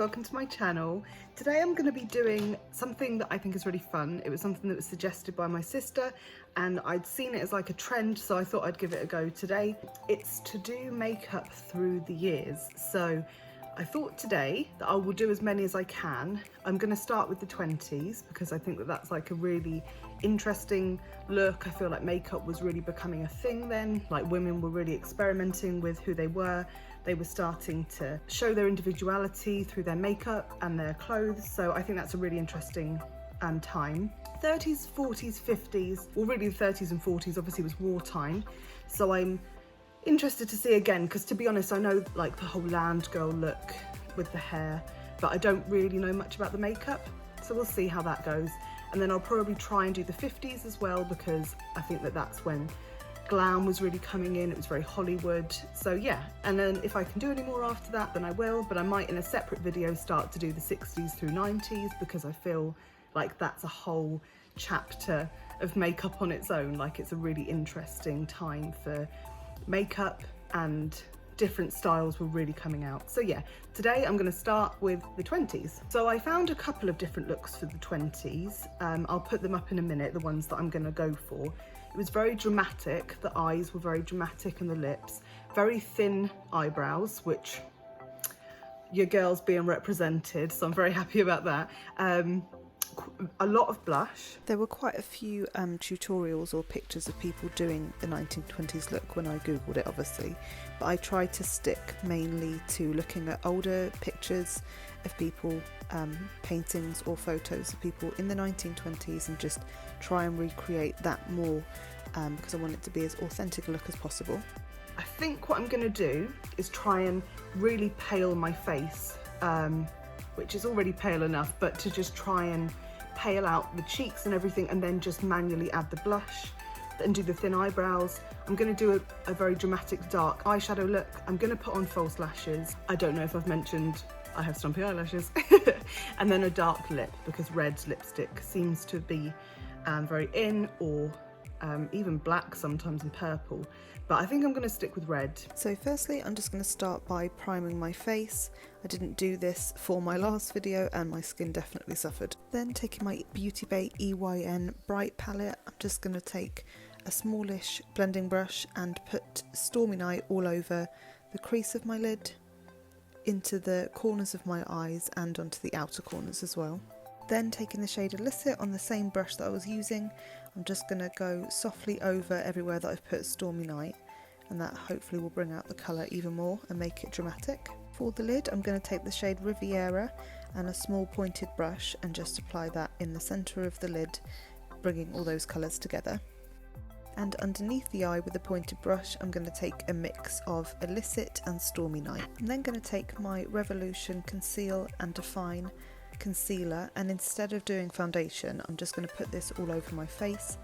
welcome to my channel. Today I'm going to be doing something that I think is really fun. It was something that was suggested by my sister and I'd seen it as like a trend, so I thought I'd give it a go today. It's to do makeup through the years. So I thought today that I will do as many as I can. I'm going to start with the 20s because I think that that's like a really interesting look. I feel like makeup was really becoming a thing then, like women were really experimenting with who they were. They were starting to show their individuality through their makeup and their clothes, so I think that's a really interesting time. 30s, 40s, 50s, well really the 30s and 40s obviously was wartime, so I'm interested to see again, because to be honest I know like the whole land girl look with the hair, but I don't really know much about the makeup, so we'll see how that goes. And then I'll probably try and do the 50s as well, because I think that that's when glam was really coming in. It was very Hollywood, so yeah. And then if I can do any more after that, then I will, but I might in a separate video start to do the 60s through 90s, because I feel like that's a whole chapter of makeup on its own. Like it's a really interesting time for makeup and different styles were really coming out. So yeah, today I'm going to start with the 20s. So I found a couple of different looks for the 20s. I'll put them up in a minute, the ones that I'm going to go for. It was very dramatic, the eyes were very dramatic and the lips, very thin eyebrows, which your girl's being represented, so I'm very happy about that. A lot of blush. There were quite a few tutorials or pictures of people doing the 1920s look when I googled it obviously, but I tried to stick mainly to looking at older pictures of people, paintings or photos of people in the 1920s and just try and recreate that more because I want it to be as authentic a look as possible. I think what I'm going to do is try and really pale my face, which is already pale enough, but to just try and pale out the cheeks and everything, and then just manually add the blush and do the thin eyebrows. I'm going to do a very dramatic dark eyeshadow look. I'm going to put on false lashes. I don't know if I've mentioned I have stumpy eyelashes. And then a dark lip, because red lipstick seems to be very in, or even black sometimes and purple, but I think I'm going to stick with red. So firstly I'm just going to start by priming my face. I didn't do this for my last video and my skin definitely suffered. Then taking my Beauty Bay EYN Bright palette, I'm just going to take a smallish blending brush and put Stormy Night all over the crease of my lid, into the corners of my eyes and onto the outer corners as well. Then taking the shade Illicit on the same brush that I was using, I'm just going to go softly over everywhere that I've put Stormy Night, and that hopefully will bring out the colour even more and make it dramatic. For the lid I'm going to take the shade Riviera and a small pointed brush and just apply that in the centre of the lid, bringing all those colours together. And underneath the eye with a pointed brush I'm going to take a mix of Illicit and Stormy Night. I'm then going to take my Revolution Conceal and Define concealer, and instead of doing foundation I'm just going to put this all over my face.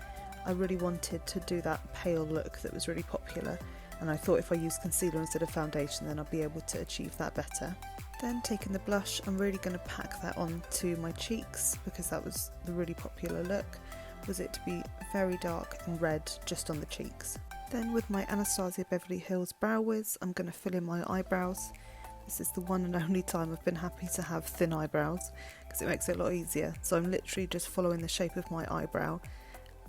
I really wanted to do that pale look that was really popular, and I thought if I use concealer instead of foundation then I'll be able to achieve that better. Then taking the blush, I'm really going to pack that onto my cheeks, because that was the really popular look, was it to be very dark and red just on the cheeks. Then with my Anastasia Beverly Hills Brow Wiz I'm going to fill in my eyebrows. This is the one and only time I've been happy to have thin eyebrows, because it makes it a lot easier. So I'm literally just following the shape of my eyebrow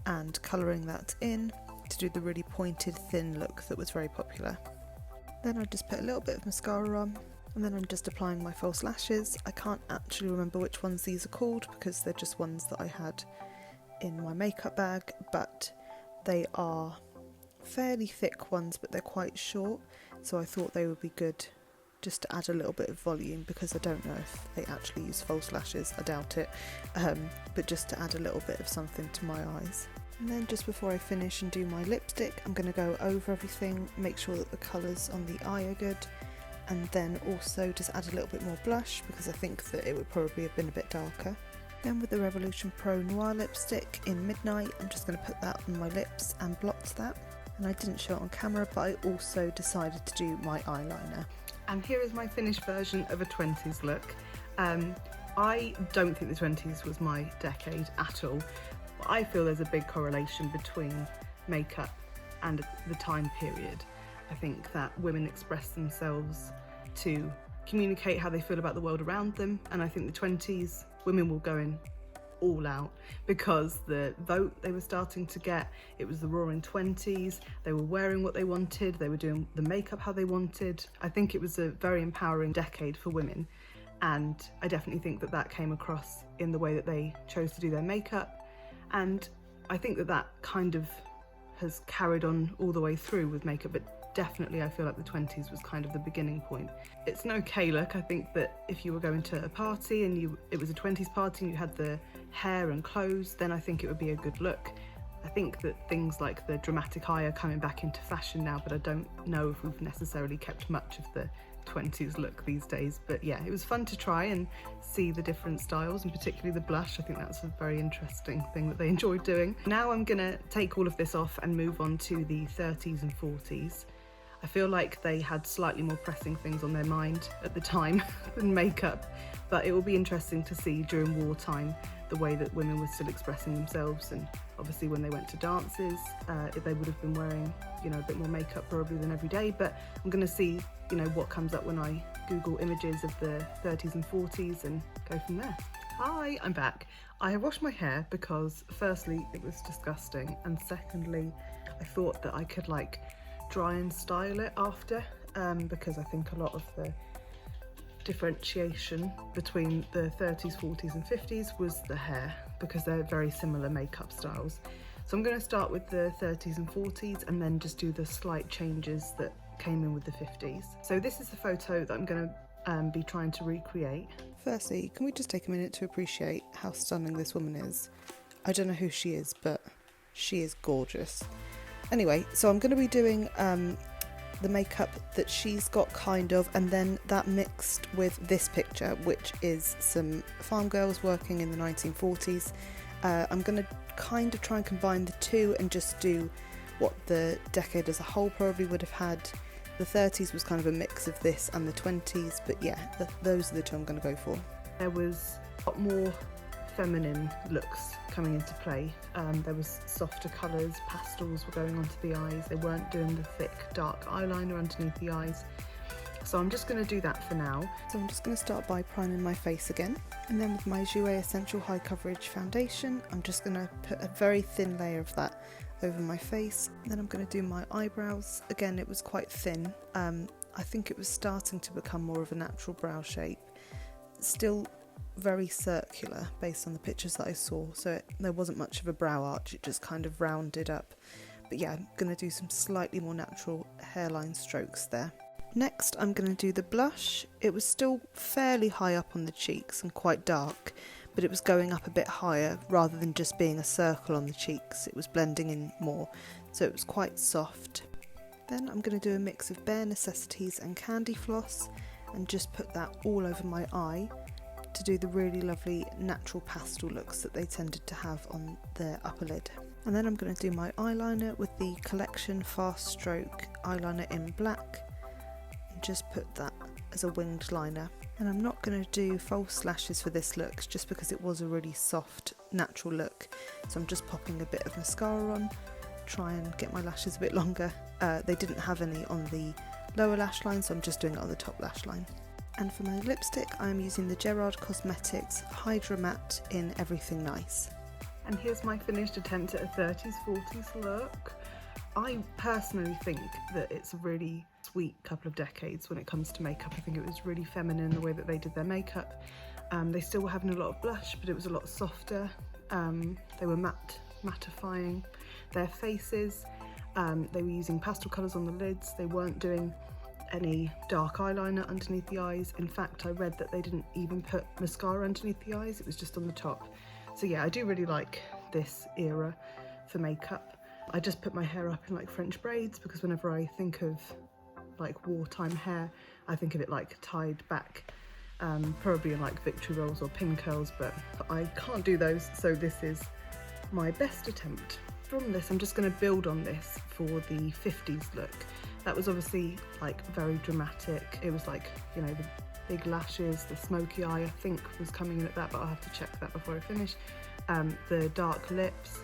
and colouring that in to do the really pointed thin look that was very popular. Then I just put a little bit of mascara on, and then I'm just applying my false lashes. I can't actually remember which ones these are called because they're just ones that I had in my makeup bag, but they are fairly thick ones, but they're quite short, so I thought they would be good just to add a little bit of volume, because I don't know if they actually use false lashes, I doubt it, but just to add a little bit of something to my eyes. And then just before I finish and do my lipstick I'm going to go over everything, make sure that the colours on the eye are good, and then also just add a little bit more blush because I think that it would probably have been a bit darker. Then with the Revolution Pro Noir lipstick in Midnight I'm just going to put that on my lips and blot that, and I didn't show it on camera but I also decided to do my eyeliner. And here is my finished version of a 20s look. I don't think the 20s was my decade at all, but I feel there's a big correlation between makeup and the time period. I think that women express themselves to communicate how they feel about the world around them. And I think the 20s, women will go in all out because the vote they were starting to get, it was the roaring 20s, they were wearing what they wanted, they were doing the makeup how they wanted. I think it was a very empowering decade for women, and I definitely think that that came across in the way that they chose to do their makeup, and I think that that kind of has carried on all the way through with makeup, but definitely I feel like the 20s was kind of the beginning point. It's an okay look. I think that if you were going to a party and it was a 20s party and you had the hair and clothes, then I think it would be a good look. I think that things like the dramatic eye are coming back into fashion now, but I don't know if we've necessarily kept much of the 20s look these days. But yeah, it was fun to try and see the different styles, and particularly the blush. I think that's a very interesting thing that they enjoyed doing. Now I'm gonna take all of this off and move on to the 30s and 40s. I feel like they had slightly more pressing things on their mind at the time than makeup, but it will be interesting to see during wartime the way that women were still expressing themselves, and obviously when they went to dances, they would have been wearing, you know, a bit more makeup probably than every day. But I'm going to see, you know, what comes up when I Google images of the 30s and 40s and go from there. Hi, I'm back. I have washed my hair because firstly it was disgusting, and secondly I thought that I could like dry and style it after, because I think a lot of the differentiation between the 30s, 40s and 50s was the hair, because they're very similar makeup styles. So I'm going to start with the 30s and 40s and then just do the slight changes that came in with the 50s. So this is the photo that I'm going to be trying to recreate. Firstly, can we just take a minute to appreciate how stunning this woman is? I don't know who she is, but she is gorgeous. Anyway, so I'm going to be doing the makeup that she's got kind of, and then that mixed with this picture, which is some farm girls working in the 1940s. I'm going to kind of try and combine the two and just do what the decade as a whole probably would have had. The 30s was kind of a mix of this and the 20s, but yeah, those are the two I'm going to go for. There was a lot more feminine looks coming into play. There was softer colours, pastels were going onto the eyes, they weren't doing the thick dark eyeliner underneath the eyes. So I'm just going to do that for now. So I'm just going to start by priming my face again, and then with my Jouer Essential High Coverage Foundation, I'm just going to put a very thin layer of that over my face. Then I'm going to do my eyebrows. Again, it was quite thin. I think it was starting to become more of a natural brow shape. Still very circular based on the pictures that I saw, so there wasn't much of a brow arch, it just kind of rounded up. But yeah, I'm going to do some slightly more natural hairline strokes there. Next I'm going to do the blush. It was still fairly high up on the cheeks and quite dark, but it was going up a bit higher rather than just being a circle on the cheeks. It was blending in more, so it was quite soft. Then I'm going to do a mix of Bare Necessities and Candy Floss and just put that all over my eye to do the really lovely natural pastel looks that they tended to have on their upper lid. And then I'm going to do my eyeliner with the Collection Fast Stroke eyeliner in black and just put that as a winged liner. And I'm not going to do false lashes for this look just because it was a really soft natural look, so I'm just popping a bit of mascara on, try and get my lashes a bit longer. They didn't have any on the lower lash line, so I'm just doing it on the top lash line. And for my lipstick, I'm using the Gerard Cosmetics Hydra Matte in Everything Nice. And here's my finished attempt at a 30s, 40s look. I personally think that it's a really sweet couple of decades when it comes to makeup. I think it was really feminine the way that they did their makeup. They still were having a lot of blush, but it was a lot softer. They were mattifying their faces. They were using pastel colours on the lids. They weren't doing any dark eyeliner underneath the eyes. In fact, I read that they didn't even put mascara underneath the eyes, it was just on the top. So yeah, I do really like this era for makeup. I just put my hair up in like French braids because whenever I think of like wartime hair, I think of it like tied back, probably in like victory rolls or pin curls, but I can't do those, so this is my best attempt. From this, I'm just going to build on this for the 50s look. That was obviously like very dramatic. It was like, you know, the big lashes, the smoky eye I think was coming in at that, but I'll have to check that before I finish. The dark lips.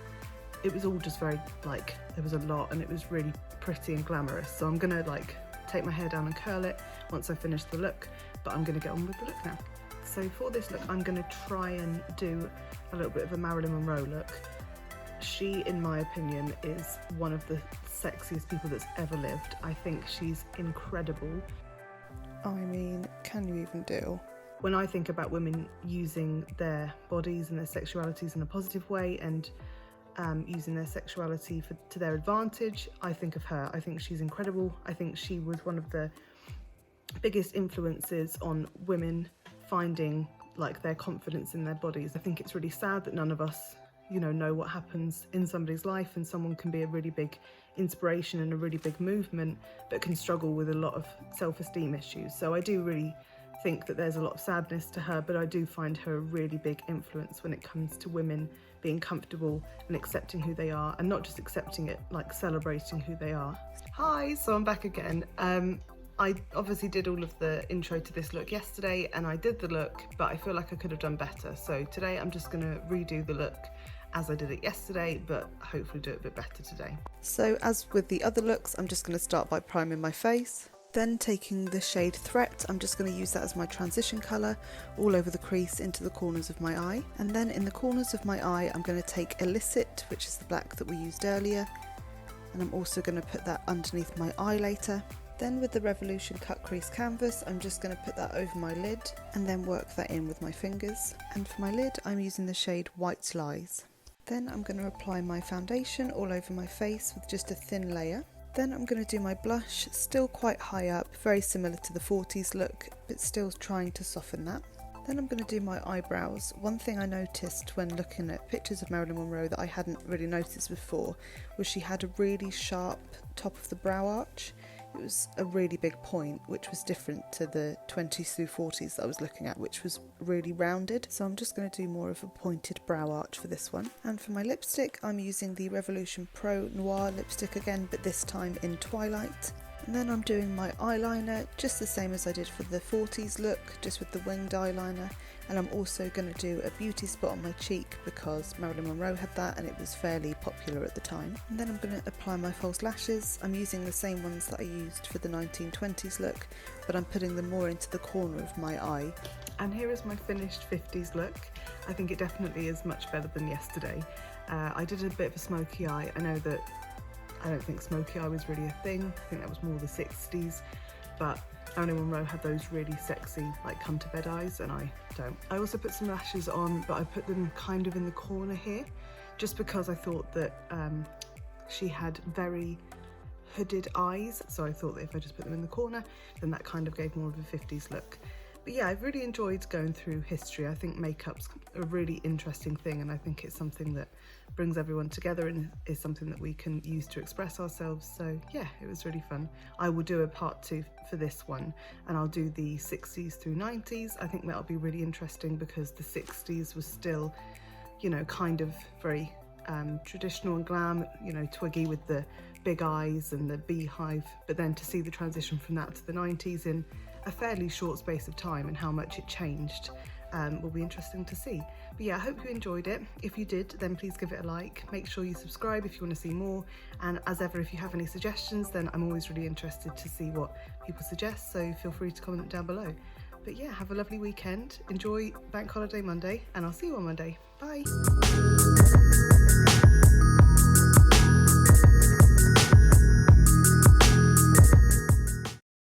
It was all just very like, there was a lot and it was really pretty and glamorous. So I'm gonna like take my hair down and curl it once I finish the look, but I'm going to get on with the look now. So for this look, I'm going to try and do a little bit of a Marilyn Monroe look. She, in my opinion, is one of the sexiest people that's ever lived. I think she's incredible. I mean, can you even deal? When I think about women using their bodies and their sexualities in a positive way and using their sexuality to their advantage, I think of her. I think she's incredible. I think she was one of the biggest influences on women finding like their confidence in their bodies. I think it's really sad that none of us, you know what happens in somebody's life, and someone can be a really big inspiration and a really big movement, but can struggle with a lot of self-esteem issues. So I do really think that there's a lot of sadness to her, but I do find her a really big influence when it comes to women being comfortable and accepting who they are, and not just accepting it, like celebrating who they are. Hi, so I'm back again. I obviously did all of the intro to this look yesterday, and I did the look, but I feel like I could have done better. So today I'm just gonna redo the look as I did it yesterday, but hopefully do it a bit better today. So as with the other looks, I'm just going to start by priming my face. Then taking the shade Threat, I'm just going to use that as my transition colour all over the crease into the corners of my eye. And then in the corners of my eye, I'm going to take Illicit, which is the black that we used earlier. And I'm also going to put that underneath my eye later. Then with the Revolution cut crease canvas, I'm just going to put that over my lid and then work that in with my fingers. And for my lid, I'm using the shade White Lies. Then I'm going to apply my foundation all over my face with just a thin layer. Then I'm going to do my blush, still quite high up, very similar to the 40s look, but still trying to soften that. Then I'm going to do my eyebrows. One thing I noticed when looking at pictures of Marilyn Monroe that I hadn't really noticed before was she had a really sharp top of the brow arch. It was a really big point, which was different to the 20s through 40s that I was looking at, which was really rounded. So I'm just going to do more of a pointed brow arch for this one. And for my lipstick, I'm using the Revolution Pro Noir lipstick again, but this time in Twilight. And then I'm doing my eyeliner, just the same as I did for the 40s look, just with the winged eyeliner. And I'm also going to do a beauty spot on my cheek because Marilyn Monroe had that and it was fairly popular at the time. And then I'm going to apply my false lashes. I'm using the same ones that I used for the 1920s look, but I'm putting them more into the corner of my eye. And here is my finished 50s look. I think it definitely is much better than yesterday. I did a bit of a smoky eye. I know that I don't think smoky eye was really a thing. I think that was more the 60s, but Marilyn Monroe had those really sexy, like come to bed eyes, and I don't. I also put some lashes on, but I put them kind of in the corner here, just because I thought that she had very hooded eyes. So I thought that if I just put them in the corner, then that kind of gave more of a 50s look. But yeah, I've really enjoyed going through history. I think makeup's a really interesting thing, and I think it's something that brings everyone together and is something that we can use to express ourselves. So yeah, it was really fun. I will do a part 2 for this one, and I'll do the 60s through 90s. I think that'll be really interesting because the 60s was still, you know, kind of very traditional and glam, you know, Twiggy with the big eyes and the beehive, but then to see the transition from that to the 90s in a fairly short space of time and how much it changed will be interesting to see. But yeah, I hope you enjoyed it. If you did, then please give it a like. Make sure you subscribe if you want to see more, and as ever, if you have any suggestions, then I'm always really interested to see what people suggest, so feel free to comment down below. But yeah, have a lovely weekend, enjoy Bank Holiday Monday, and I'll see you on Monday. Bye.